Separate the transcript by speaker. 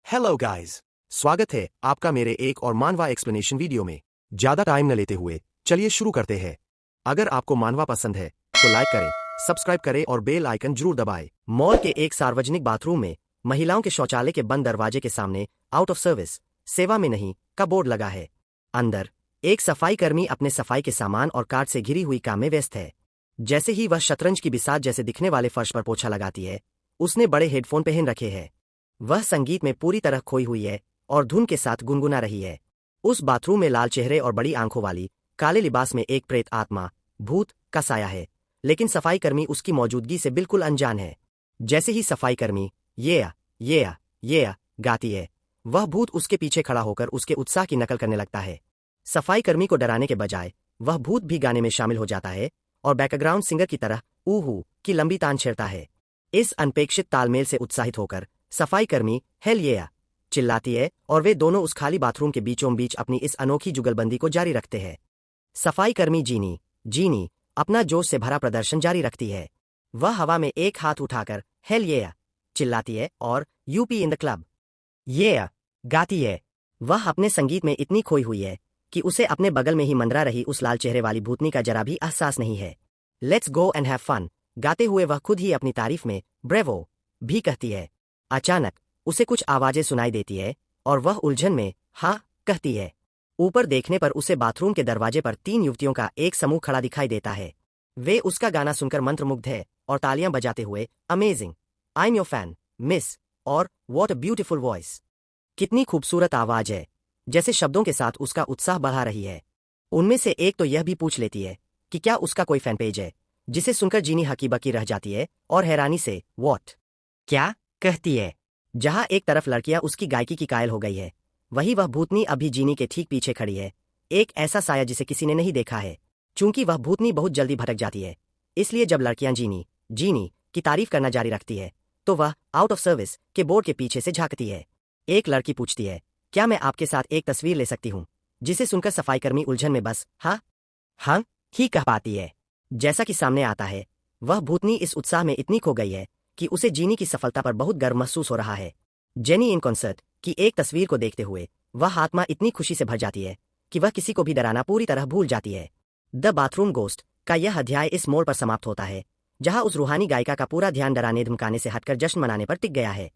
Speaker 1: Hello guys, स्वागत है आपका मेरे एक और मानवा एक्सप्लेनेशन वीडियो में। ज्यादा टाइम न लेते हुए चलिए शुरू करते हैं। अगर आपको मानवा पसंद है तो लाइक करें, सब्सक्राइब करें और बेल आइकन जरूर दबाएं। मॉल के एक सार्वजनिक बाथरूम में महिलाओं के शौचालय के बंद दरवाजे के सामने आउट ऑफ सर्विस, सेवा में नहीं का बोर्ड लगा है। अंदर एक सफाई कर्मी अपने सफाई के सामान और कार्ड से घिरी हुई काम में व्यस्त है। जैसे ही वह शतरंज की बिसात जैसे दिखने वाले फर्श पर पोछा लगाती है, उसने बड़े हेडफोन पहन रखे हैं। वह संगीत में पूरी तरह खोई हुई है और धुन के साथ गुनगुना रही है। उस बाथरूम में लाल चेहरे और बड़ी आंखों वाली काले लिबास में एक प्रेत आत्मा, भूत का साया है, लेकिन सफाई कर्मी उसकी मौजूदगी से बिल्कुल अनजान है। जैसे ही सफाई कर्मी ये गाती है, वह भूत उसके पीछे खड़ा होकर उसके उत्साह की नकल करने लगता है। सफाई कर्मी को डराने के बजाय वह भूत भी गाने में शामिल हो जाता है और बैकग्राउंड सिंगर की तरह ऊहू की लंबी तान छेड़ता है। इस अनपेक्षित तालमेल से उत्साहित होकर सफाई कर्मी हेल ये चिल्लाती है और वे दोनों उस खाली बाथरूम के बीचों बीच अपनी इस अनोखी जुगलबंदी को जारी रखते हैं। सफाई कर्मी जीनी अपना जोश से भरा प्रदर्शन जारी रखती है। वह हवा में एक हाथ उठाकर हेल ये चिल्लाती है और यूपी इन द क्लब ये गाती है। वह अपने संगीत में इतनी खोई हुई है कि उसे अपने बगल में ही मंडरा रही उस लाल चेहरे वाली भूतनी का जरा भी एहसास नहीं है। Let's go and have fun गाते हुए वह खुद ही अपनी तारीफ में ब्रेवो भी कहती है। अचानक उसे कुछ आवाजें सुनाई देती है और वह उलझन में हाँ कहती है। ऊपर देखने पर उसे बाथरूम के दरवाजे पर 3 युवतियों का एक समूह खड़ा दिखाई देता है। वे उसका गाना सुनकर मंत्रमुग्ध है और तालियां बजाते हुए amazing, I am your fan miss और व्हाट अ ब्यूटीफुल वॉइस, कितनी खूबसूरत आवाज है, जैसे शब्दों के साथ उसका उत्साह बढ़ा रही है। उनमें से एक तो यह भी पूछ लेती है कि क्या उसका कोई फैन पेज है, जिसे सुनकर जीनी हकीबकी रह जाती है और हैरानी से व्हाट क्या कहती है। जहां एक तरफ लड़कियां उसकी गायकी की कायल हो गई है, वहीं वह भूतनी अभी जीनी के ठीक पीछे खड़ी है, एक ऐसा साया जिसे किसी ने नहीं देखा है। चूंकि वह भूतनी बहुत जल्दी भटक जाती है, इसलिए जब लड़कियां जीनी की तारीफ करना जारी रखती है तो वह आउट ऑफ सर्विस के बोर्ड के पीछे से झांकती है। एक लड़की पूछती है, क्या मैं आपके साथ एक तस्वीर ले सकती हूँ, जिसे सुनकर सफाईकर्मी उलझन में बस हाँ ही कह पाती है। जैसा कि सामने आता है, वह भूतनी इस उत्साह में इतनी खो गई है कि उसे जीनी की सफलता पर बहुत गर्व महसूस हो रहा है। जेनी इन कॉन्सर्ट की एक तस्वीर को देखते हुए वह आत्मा इतनी खुशी से भर जाती है कि वह किसी को भी डराना पूरी तरह भूल जाती है। द बाथरूम गोस्ट का यह अध्याय इस मोड़ पर समाप्त होता है, जहां उस रूहानी गायिका का पूरा ध्यान डराने धमकाने से हटकर जश्न मनाने पर टिक गया है।